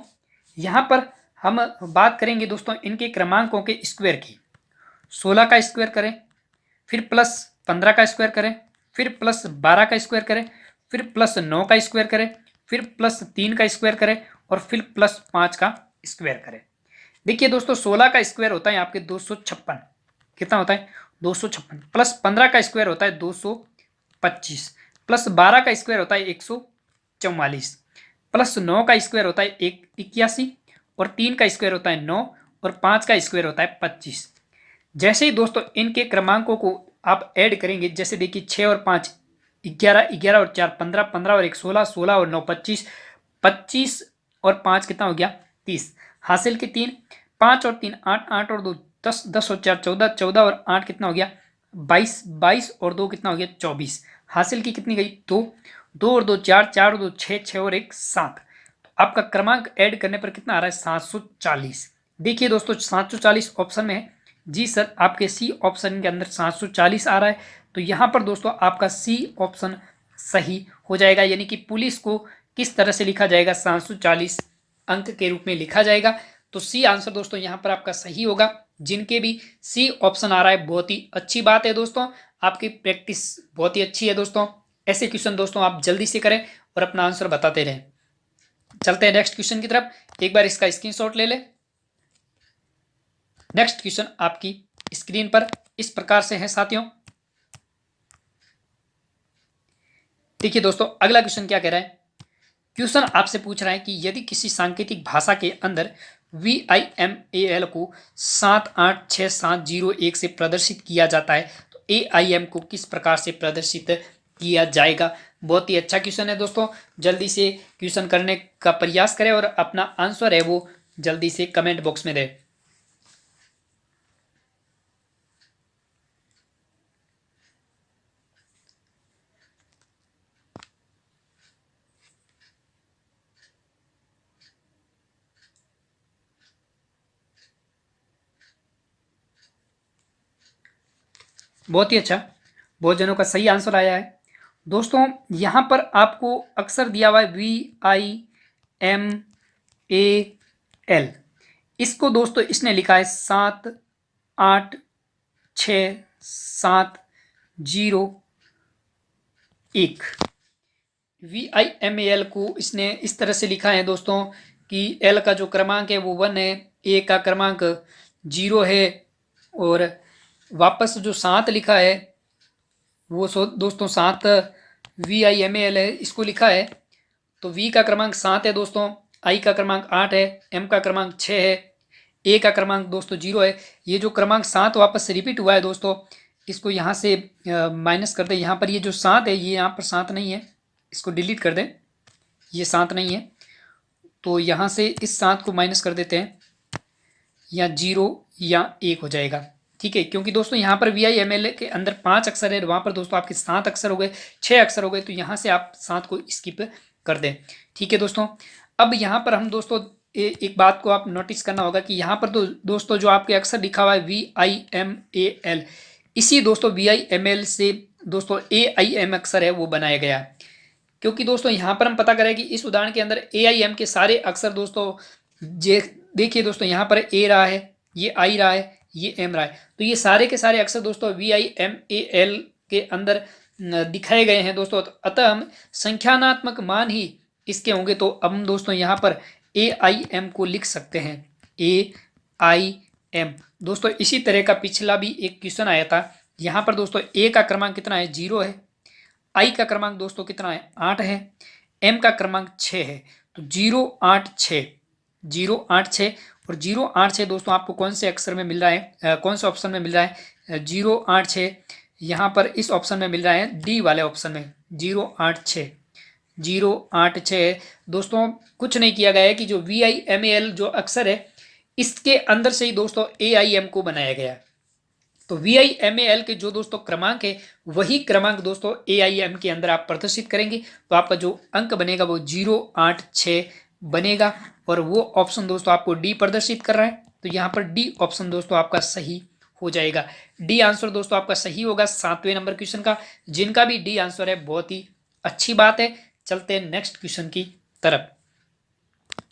यहाँ पर हम बात करेंगे दोस्तों इनके क्रमांकों के स्क्वायर की। 16 का स्क्वायर करें, फिर प्लस 15 का स्क्वायर करें, फिर प्लस 12 का स्क्वायर करें, फिर प्लस 9 का स्क्वायर करें, फिर प्लस 3 का स्क्वायर करें और फिर प्लस 5 का स्क्वायर करें। देखिए दोस्तों 16 का स्क्वायर होता है आपके 256। कितना होता है, 256। प्लस 15 का स्क्वायर होता है 225, प्लस 12 का स्क्वायर होता है 144, प्लस 9 का स्क्वायर होता है 81 और 3 का स्क्वायर होता है 9 और 5 का स्क्वायर होता है 25। जैसे ही दोस्तों इनके क्रमांकों को आप ऐड करेंगे, जैसे देखिए 6 और 5 11, 11 और 4 15, 15 और 1 16, 16 और 9 25, 25 और 5 कितना हो गया, 30। हासिल के 3, 5 और 3 8, 8 और 2 10, 10 और 4 14, 14 और 8 कितना हो गया, 22, 22 और 2 कितना हो गया, 24। हासिल की कितनी गई, 2, 2 और 2 4, 4 और 2 6, 6 और 1 7। तो आपका क्रमांक ऐड करने पर कितना आ रहा है, 740। देखिए दोस्तों 740 ऑप्शन में है। जी सर आपके C ऑप्शन के अंदर 740 आ रहा है, तो यहाँ पर दोस्तों आपका C ऑप्शन सही हो जाएगा। यानी कि पुलिस को किस तरह से लिखा जाएगा, 740 अंक के रूप में लिखा जाएगा। तो C आंसर दोस्तों यहाँ पर आपका सही होगा। जिनके भी C ऑप्शन आ रहा है बहुत ही अच्छी बात है दोस्तों, आपकी प्रैक्टिस बहुत ही अच्छी है दोस्तों। ऐसे क्वेश्चन दोस्तों आप जल्दी से करें और अपना आंसर बताते रहें। चलते हैं नेक्स्ट क्वेश्चन की तरफ। एक बार इसका स्क्रीनशॉट ले लें। नेक्स्ट क्वेश्चन आपकी स्क्रीन पर इस प्रकार से है साथियों। देखिए दोस्तों, अगला क्वेश्चन क्या कह रहा है। क्वेश्चन आपसे पूछ रहा है कि यदि किसी सांकेतिक भाषा के अंदर VIMAL को 78671 से प्रदर्शित किया जाता है तो AIM को किस प्रकार से प्रदर्शित किया जाएगा। बहुत ही अच्छा क्वेश्चन है दोस्तों, जल्दी से क्वेश्चन करने का प्रयास करें और अपना आंसर है वो जल्दी से कमेंट बॉक्स में दें। बहुत ही अच्छा, बहुत जनों का सही आंसर आया है। दोस्तों यहाँ पर आपको अक्सर दिया हुआ है VIMAL। इसको दोस्तों इसने लिखा है 78671। VIMAL को इसने इस तरह से लिखा है दोस्तों कि एल का जो क्रमांक है वो 1 है, ए का क्रमांक 0 है, और वापस जो 7 लिखा है वो दोस्तों 7 VIMAL है, इसको लिखा है। तो V का क्रमांक 7 है दोस्तों, I का क्रमांक 8 है, M का क्रमांक 6 है, A का क्रमांक दोस्तों 0 है। ये जो क्रमांक 7 वापस से रिपीट हुआ है दोस्तों, इसको यहाँ से माइनस कर दें। यहाँ पर ये जो 7 है ये यहाँ पर 7 नहीं है, इसको डिलीट कर दें, ये 7 नहीं है। तो यहाँ से इस 7 को माइनस कर देते हैं, या 0 या 1 हो जाएगा। ठीक है, क्योंकि दोस्तों यहाँ पर VIMAL के अंदर 5 अक्षर है, वहाँ पर दोस्तों आपके 7 अक्षर हो गए, 6 अक्षर हो गए, तो यहाँ से आप 7 को स्किप कर दें। ठीक है दोस्तों, अब यहाँ पर हम दोस्तों एक बात को आप नोटिस करना होगा कि यहाँ पर तो दोस्तों जो आपके अक्षर लिखा हुआ है VIMAL, इसी दोस्तों VIMAL से दोस्तों AIM अक्षर है वो बनाया गया है। क्योंकि दोस्तों यहाँ पर हम पता करें कि इस उदाहरण के अंदर AIM के सारे अक्षर दोस्तों देखिए दोस्तों, यहाँ पर A रहा है, ये I रहा है, ये M रहा है, तो ये सारे के सारे अक्षर दोस्तों VIMAL के अंदर दिखाए गए हैं दोस्तों। अतः हम संख्यानात्मक मान ही इसके होंगे, तो अब हम दोस्तों यहाँ पर AIM को लिख सकते हैं, AIM। दोस्तों इसी तरह का पिछला भी एक क्वेश्चन आया था। यहाँ पर दोस्तों A का क्रमांक कितना है, 0 है, I का क्रमांक दोस्तों कितना है, 8 है, M का क्रमांक 6 है। तो 086 086 और 086 दोस्तों आपको कौन से अक्षर में मिल रहा है, कौन से ऑप्शन में मिल रहा है, 086 यहाँ पर इस ऑप्शन में मिल रहा है, डी वाले ऑप्शन में 086 086। दोस्तों कुछ नहीं किया गया है कि जो VIMAL जो अक्षर है इसके अंदर से ही दोस्तों AIM को बनाया गया है। तो VIMAL के जो दोस्तों क्रमांक है वही क्रमांक दोस्तों AIM के अंदर आप प्रदर्शित करेंगे, तो आपका जो अंक बनेगा वो 086 बनेगा, और वो ऑप्शन दोस्तों आपको डी प्रदर्शित कर रहा है। तो यहाँ पर डी ऑप्शन दोस्तों आपका सही हो जाएगा। डी आंसर दोस्तों आपका सही होगा 7वें नंबर क्वेश्चन का। जिनका भी डी आंसर है बहुत ही अच्छी बात है। चलते हैं नेक्स्ट क्वेश्चन की तरफ।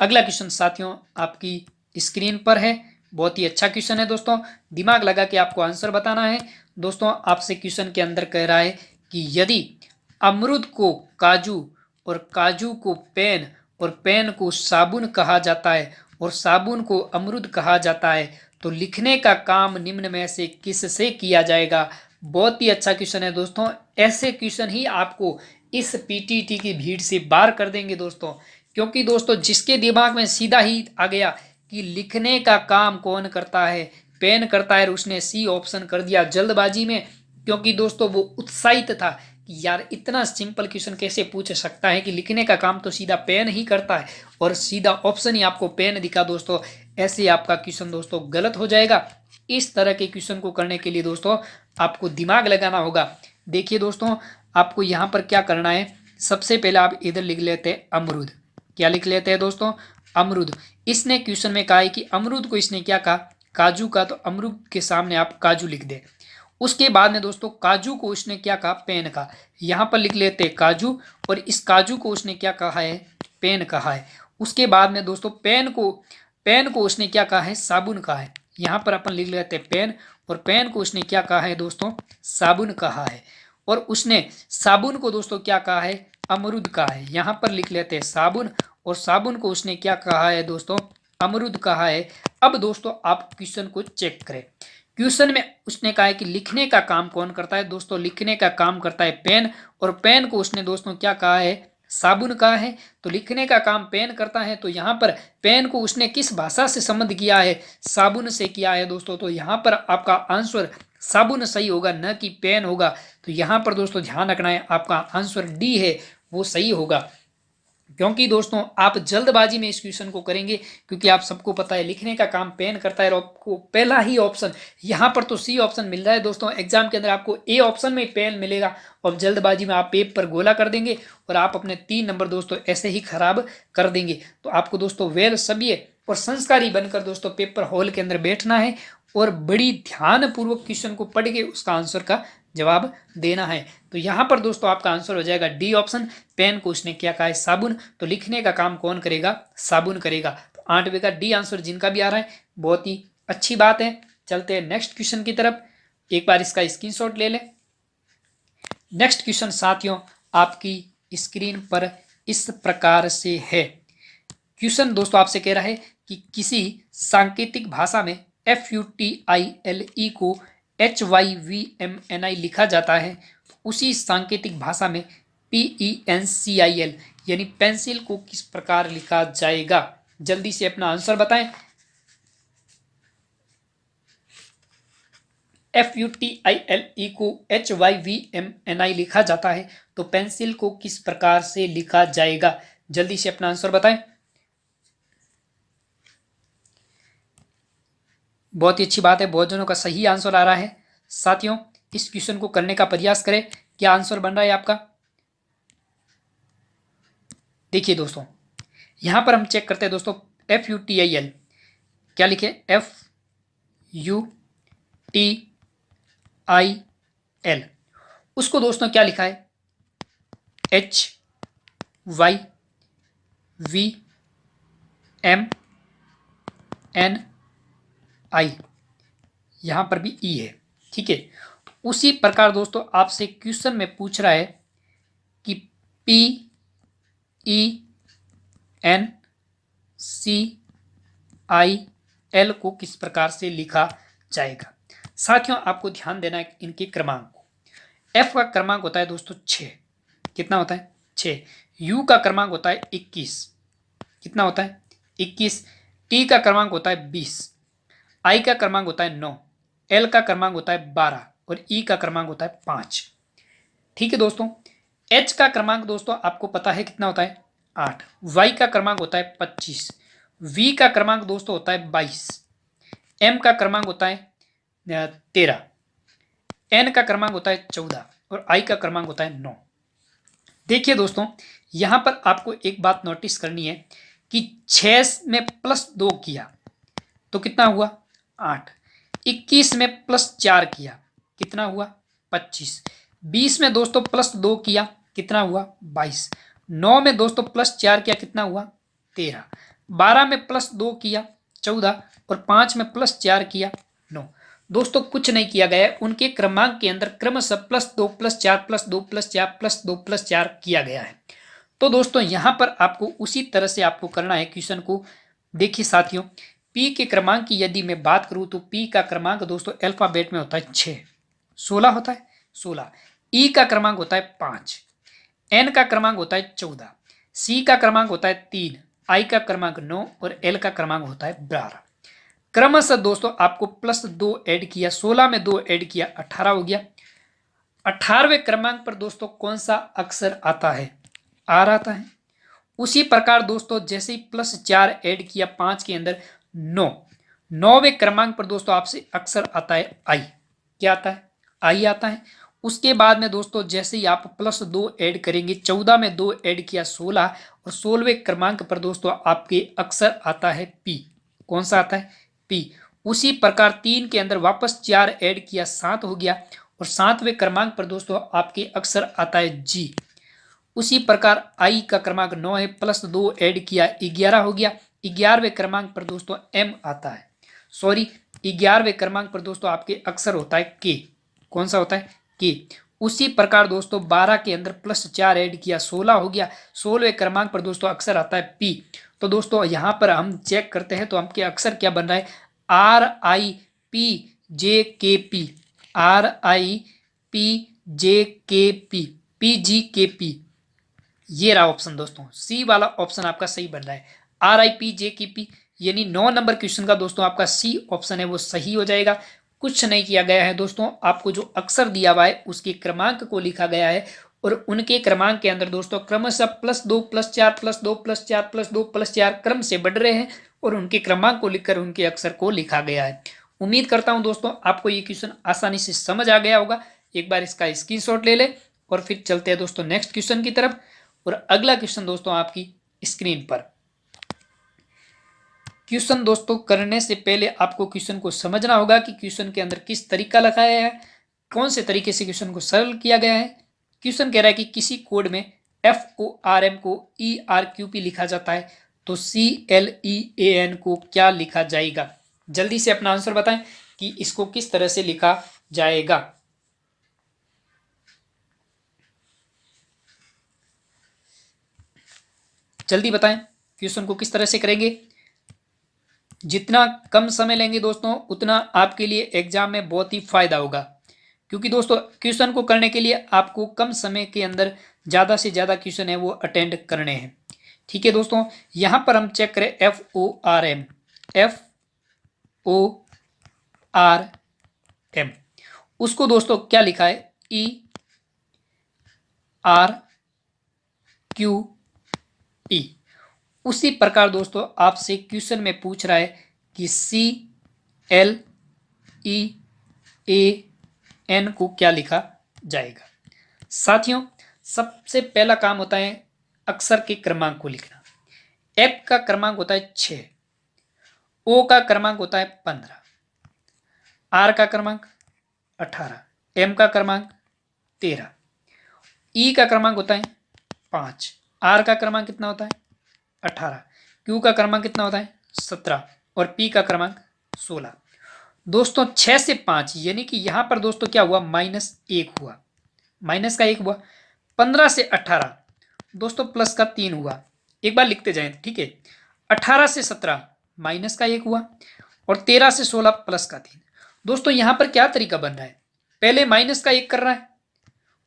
अगला क्वेश्चन साथियों आपकी स्क्रीन पर है, बहुत ही अच्छा क्वेश्चन है दोस्तों, दिमाग लगा के आपको आंसर बताना है। दोस्तों आपसे क्वेश्चन के अंदर कह रहा है कि यदि अमरूद को काजू और काजू को पेन और पेन को साबुन कहा जाता है और साबुन को अमरूद कहा जाता है तो लिखने का काम निम्न में से किससे किया जाएगा। बहुत ही अच्छा क्वेश्चन है दोस्तों, ऐसे क्वेश्चन ही आपको इस PTT की भीड़ से बाहर कर देंगे दोस्तों। क्योंकि दोस्तों जिसके दिमाग में सीधा ही आ गया कि लिखने का काम कौन करता है, पेन करता है, उसने सी ऑप्शन कर दिया जल्दबाजी में, क्योंकि दोस्तों वो उत्साहित था कि यार इतना सिंपल क्वेश्चन कैसे पूछ सकता है कि लिखने का काम तो सीधा पेन ही करता है, और सीधा ऑप्शन ही आपको पेन दिखा दोस्तों। ऐसे आपका क्वेश्चन दोस्तों गलत हो जाएगा। इस तरह के क्वेश्चन को करने के लिए दोस्तों आपको दिमाग लगाना होगा। देखिए दोस्तों आपको यहाँ पर क्या करना है, सबसे पहले आप इधर लिख लेते हैं अमरूद। क्या लिख लेते हैं दोस्तों, अमरूद। इसने क्वेश्चन में कहा है कि अमरूद को इसने क्या कहा, काजू का, तो अमरूद के सामने आप काजू लिख दें। उसके बाद में दोस्तों काजू को उसने क्या कहा, पेन का। यहाँ पर लिख लेते हैं काजू, और इस काजू को उसने क्या कहा है, पेन कहा है। उसके बाद में दोस्तों पेन को उसने क्या कहा है, साबुन कहा है। यहाँ पर अपन लिख लेते हैं पेन, और पेन को उसने क्या कहा है दोस्तों, साबुन कहा है। और उसने साबुन को दोस्तों क्या कहा है, अमरूद कहा है। यहाँ पर लिख लेते हैं साबुन, और साबुन को उसने क्या कहा है दोस्तों, अमरूद कहा है। अब दोस्तों आप क्वेश्चन को चेक करें। क्वेश्चन में उसने कहा है कि लिखने का काम कौन करता है। दोस्तों लिखने का काम करता है पेन, और पेन को उसने दोस्तों क्या कहा है, साबुन कहा है। तो लिखने का काम पेन करता है, तो यहाँ पर पेन को उसने किस भाषा से संबंध किया है, साबुन से किया है दोस्तों। तो यहाँ पर आपका आंसर साबुन सही होगा, न कि पेन होगा। तो यहाँ पर दोस्तों ध्यान रखना है, आपका आंसर डी है वो सही होगा। क्योंकि दोस्तों आप जल्दबाजी में इस क्वेश्चन को करेंगे, क्योंकि आप सबको पता है लिखने का काम पेन करता है, और आपको पहला ही ऑप्शन यहाँ पर तो सी ऑप्शन मिल रहा है दोस्तों। एग्जाम के अंदर आपको ए ऑप्शन में पेन मिलेगा, और जल्दबाजी में आप पेपर गोला कर देंगे, और आप अपने 3 नंबर दोस्तों ऐसे ही खराब कर देंगे। तो आपको दोस्तों वेल सभ्य और संस्कारी बनकर दोस्तों पेपर हॉल के अंदर बैठना है, और बड़ी ध्यान पूर्वक क्वेश्चन को पढ़ के उसका आंसर का जवाब देना है। तो यहाँ पर दोस्तों आपका आंसर हो जाएगा डी ऑप्शन, पेन को उसने क्या कहा है, साबुन। तो लिखने का काम कौन करेगा, साबुन करेगा। तो 8वें का डी आंसर जिनका भी आ रहा है, बहुत ही अच्छी बात है। चलते हैं नेक्स्ट क्वेश्चन की तरफ, एक बार इसका स्क्रीनशॉट ले लें। नेक्स्ट क्वेश्चन साथियों आपकी स्क्रीन पर इस प्रकार से है। क्वेश्चन दोस्तों आपसे कह रहा है कि किसी सांकेतिक भाषा में FUTILE को HYVMNI लिखा जाता है, तो उसी सांकेतिक भाषा में PENCIL यानी पेंसिल को किस प्रकार लिखा जाएगा। जल्दी से अपना आंसर बताएं। FUTILE को HYVMNI लिखा जाता है, तो पेंसिल को किस प्रकार से लिखा जाएगा। जल्दी से अपना आंसर बताएं। बहुत ही अच्छी बात है, बहुत जनों का सही आंसर आ रहा है। साथियों इस क्वेश्चन को करने का प्रयास करें, क्या आंसर बन रहा है आपका। देखिए दोस्तों यहां पर हम चेक करते हैं दोस्तों, FUTIL क्या लिखे, FUTIL, उसको दोस्तों क्या लिखा है, HYVMNI, यहां पर भी ई है, ठीक है। तो उसी प्रकार दोस्तों आपसे क्वेश्चन में पूछ रहा है कि PENCIL को किस प्रकार से लिखा जाएगा। साथियों आपको ध्यान देना है इनके क्रमांक को। F का क्रमांक होता है दोस्तों 6, कितना होता है 6। U का क्रमांक होता है 21, कितना होता है 21। T का क्रमांक होता है 20, I का क्रमांक होता है 9, L का क्रमांक होता है 12, और E का क्रमांक होता है 5। ठीक है दोस्तों। H का क्रमांक दोस्तों आपको पता है कितना होता है 8, Y का क्रमांक होता है 25, V का क्रमांक दोस्तों होता है 22, M का क्रमांक होता है 13, N का क्रमांक होता है 14, और I का क्रमांक होता है 9। देखिए दोस्तों यहां पर आपको एक बात नोटिस करनी है कि 6 में +2 किया तो कितना हुआ 8, 21 में +4 किया कितना हुआ 25, 20 में दोस्तों +2 किया कितना हुआ 22, 9 में दोस्तों +4 किया कितना हुआ 13, 12 में +2 किया 14, और 5 में +4 किया 9। दोस्तों कुछ नहीं किया गया है, उनके क्रमांक के अंदर क्रमशः +2 +4 +2 +4 +2 +4 किया गया है। तो दोस्तों यहां पर आपको उसी तरह से आपको करना है क्वेश्चन को। देखिए साथियों P के क्रमांक की यदि मैं बात करूं तो P का क्रमांक दोस्तों अल्फाबेट में होता है 6, 16 होता है 16, E का क्रमांक होता है 5, N का क्रमांक होता है 14, C का क्रमांक होता है 3, I का क्रमांक 9, और L का क्रमांक होता है 12। क्रमशः दोस्तों आपको +2 ऐड किया, 16 में 2 ऐड किया 18 हो गया। 18वें क्रमांक पर दोस्तों कौन सा अक्षर आता है, R आता है। उसी प्रकार दोस्तों जैसे ही +4 ऐड किया 5 के अंदर 9, 9वें क्रमांक पर दोस्तों आपसे अक्षर आता है I, क्या आता है I आता है। उसके बाद में दोस्तों जैसे ही आप +2 ऐड करेंगे, 14 में 2 ऐड किया 16, और 16वें क्रमांक पर दोस्तों आपके अक्षर आता है P, कौन सा आता है P। उसी प्रकार 3 के अंदर वापस 4 ऐड किया 7 हो गया, और 7वें क्रमांक पर दोस्तों आपके अक्षर आता है G। उसी प्रकार I का क्रमांक 9 है, +2 ऐड किया 11 हो गया। 11वें क्रमांक पर दोस्तों M आता है, सॉरी 11वें क्रमांक पर दोस्तों आपके अक्षर होता है K, कौन सा होता है K। उसी प्रकार दोस्तों 12 के अंदर +4 ऐड किया 16 हो गया। 16वें क्रमांक पर दोस्तों अक्षर आता है P। तो दोस्तों यहाँ पर हम चेक करते हैं तो आपके अक्षर क्या बन रहा है, RIP RIPJKP, RIPJKP, PGKP, ये रहा ऑप्शन दोस्तों। सी वाला ऑप्शन आपका सही बन रहा है। RIPJKP यानी 9 नंबर क्वेश्चन का दोस्तों आपका सी ऑप्शन है वो सही हो जाएगा। कुछ नहीं किया गया है दोस्तों, आपको जो अक्षर दिया हुआ है उसके क्रमांक को लिखा गया है और उनके क्रमांक के अंदर दोस्तों क्रमशः +2 +4 +2 +4 +2 +4 क्रम से बढ़ रहे हैं और उनके क्रमांक को लिखकर उनके अक्षर को लिखा गया है। उम्मीद करता हूं दोस्तों आपको ये क्वेश्चन आसानी से समझ आ गया होगा। एक बार इसका स्क्रीनशॉट ले ले और फिर चलते हैं दोस्तों नेक्स्ट क्वेश्चन की तरफ। और अगला क्वेश्चन दोस्तों आपकी स्क्रीन पर। क्वेश्चन दोस्तों करने से पहले आपको क्वेश्चन को समझना होगा कि क्वेश्चन के अंदर किस तरीका लगाया है, कौन से तरीके से क्वेश्चन को सरल किया गया है। क्वेश्चन कह रहा है कि किसी कोड में FORM को ERQP लिखा जाता है तो CLEAN को क्या लिखा जाएगा। जल्दी से अपना आंसर बताएं कि इसको किस तरह से लिखा जाएगा। जल्दी बताएं क्वेश्चन को किस तरह से करेंगे। जितना कम समय लेंगे दोस्तों उतना आपके लिए एग्जाम में बहुत ही फायदा होगा, क्योंकि दोस्तों क्वेश्चन को करने के लिए आपको कम समय के अंदर ज़्यादा से ज़्यादा क्वेश्चन है वो अटेंड करने हैं। ठीक है दोस्तों, यहाँ पर हम चेक करें FORM, उसको दोस्तों क्या लिखा है ERQP। उसी प्रकार दोस्तों आपसे क्वेश्चन में पूछ रहा है कि CLEAN को क्या लिखा जाएगा। साथियों सबसे पहला काम होता है अक्षर के क्रमांक को लिखना। F का क्रमांक होता है 6, O का क्रमांक होता है 15, R का क्रमांक 18, M का क्रमांक 13, E का क्रमांक होता है 5, R का क्रमांक कितना होता है 18, Q का क्रमांक कितना होता है 17 और P का क्रमांक 16। दोस्तों 6 से 5 यानी कि यहां पर दोस्तों क्या हुआ -1 हुआ, माइनस का 1 हुआ। 15 से 18 दोस्तों प्लस का 3 हुआ। एक बार लिखते जाएं, ठीक है। 18 से 17 माइनस का 1 हुआ और 13 से 16 प्लस का 3। दोस्तों यहां पर क्या तरीका बन रहा है, पहले माइनस का 1 कर रहा है,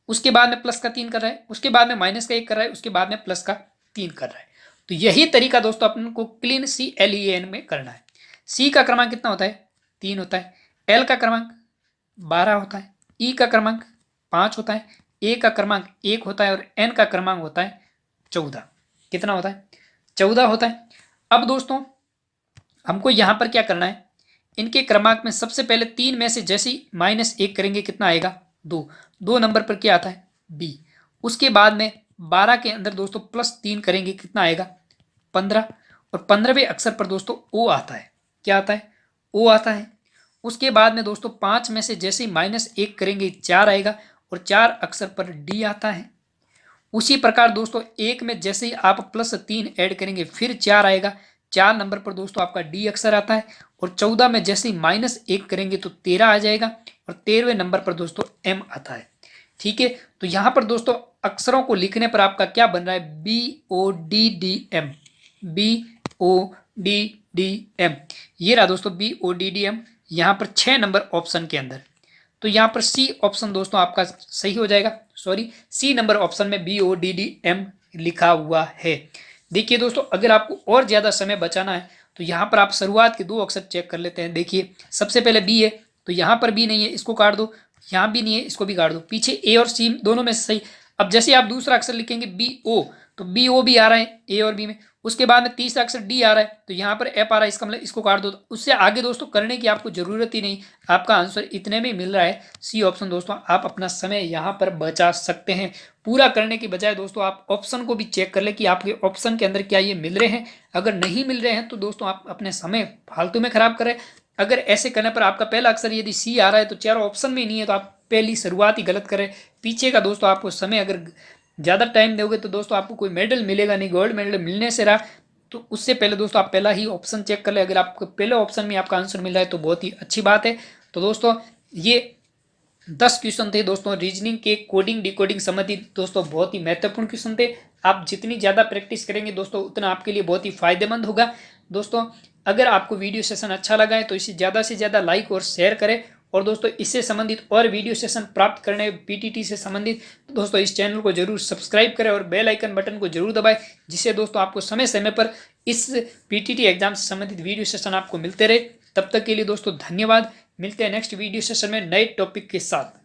उसके बाद में प्लस का 3 कर रहा है, उसके बाद में माइनस का 1 कर रहा है, उसके बाद में प्लस का 3 कर रहा है। तो यही तरीका दोस्तों अपन को क्लीन CLEAN में करना है। C का क्रमांक कितना होता है 3 होता है, L का क्रमांक 12 होता है, E का क्रमांक 5 होता है, A का क्रमांक 1 होता है और N का क्रमांक होता है 14। कितना होता है 14 होता है। अब दोस्तों हमको यहां पर क्या करना है, इनके क्रमांक में सबसे पहले 3 में से जैसे ही -1 करेंगे कितना आएगा 2 नंबर पर क्या आता है B। उसके बाद में 12 के अंदर दोस्तों +3 करेंगे कितना आएगा 15 और 15वें अक्षर पर दोस्तों O आता है। क्या आता है O आता है। उसके बाद में दोस्तों 5 में से जैसे ही -1 करेंगे 4 आएगा और 4 अक्षर पर D आता है। उसी प्रकार दोस्तों 1 में जैसे ही आप +3 ऐड करेंगे फिर 4 आएगा, 4 नंबर पर दोस्तों आपका D अक्षर आता है और 14 में जैसे ही -1 करेंगे तो 13 आ जाएगा और 13वें नंबर पर दोस्तों M आता है। ठीक है, तो यहाँ पर दोस्तों अक्षरों को लिखने पर आपका क्या बन रहा है BODDM, BODDM। ये रहा दोस्तों BODDM यहाँ पर 6 नंबर ऑप्शन के अंदर। तो यहाँ पर C ऑप्शन दोस्तों आपका सही हो जाएगा, सॉरी C नंबर ऑप्शन में BODDM लिखा हुआ है। देखिए दोस्तों अगर आपको और ज़्यादा समय बचाना है तो यहाँ पर आप शुरुआत के 2 अक्षर चेक कर लेते हैं। देखिए सबसे पहले B है तो यहाँ पर B नहीं है, इसको काट दो, यहाँ भी नहीं है, इसको भी काट दो। पीछे A और C दोनों में से सही। अब जैसे आप दूसरा अक्षर लिखेंगे BO तो BO भी आ रहा है A और B में। उसके बाद में तीसरा अक्षर D आ रहा है तो यहाँ पर F आ रहा है, इसका मतलब इसको काट दो। तो उससे आगे दोस्तों करने की आपको जरूरत ही नहीं, आपका आंसर इतने में मिल रहा है C ऑप्शन। दोस्तों आप अपना समय यहाँ पर बचा सकते हैं। पूरा करने की बजाय दोस्तों आप ऑप्शन को भी चेक कर ले कि आपके ऑप्शन के अंदर क्या ये मिल रहे हैं। अगर नहीं मिल रहे हैं तो दोस्तों आप अपने समय फालतू में खराब करें। अगर ऐसे करने पर आपका पहला अक्षर यदि C आ रहा है तो चारों ऑप्शन में नहीं है तो आप पहली शुरुआत ही गलत करें। पीछे का दोस्तों आपको समय अगर ज़्यादा टाइम दोगे तो दोस्तों आपको कोई मेडल मिलेगा नहीं। गोल्ड मेडल मिलने से रहा तो उससे पहले दोस्तों आप पहला ही ऑप्शन चेक कर ले। अगर आपको पहले ऑप्शन में आपका आंसर मिल रहा है तो बहुत ही अच्छी बात है। तो दोस्तों ये 10 क्वेश्चन थे दोस्तों रीजनिंग के कोडिंग डिकोडिंग संबंधी। दोस्तों बहुत ही महत्वपूर्ण क्वेश्चन थे। आप जितनी ज़्यादा प्रैक्टिस करेंगे दोस्तों उतना आपके लिए बहुत ही फायदेमंद होगा। दोस्तों अगर आपको वीडियो सेशन अच्छा लगा है तो इसे ज़्यादा से ज़्यादा लाइक और शेयर करें और दोस्तों इससे संबंधित और वीडियो सेशन प्राप्त करने पीटीटी से संबंधित तो दोस्तों इस चैनल को जरूर सब्सक्राइब करें और बेल आइकन बटन को जरूर दबाएं, जिससे दोस्तों आपको समय समय पर इस पीटीटी एग्जाम से संबंधित वीडियो सेशन आपको मिलते रहे। तब तक के लिए दोस्तों धन्यवाद। मिलते हैं नेक्स्ट वीडियो सेशन में नए टॉपिक के साथ।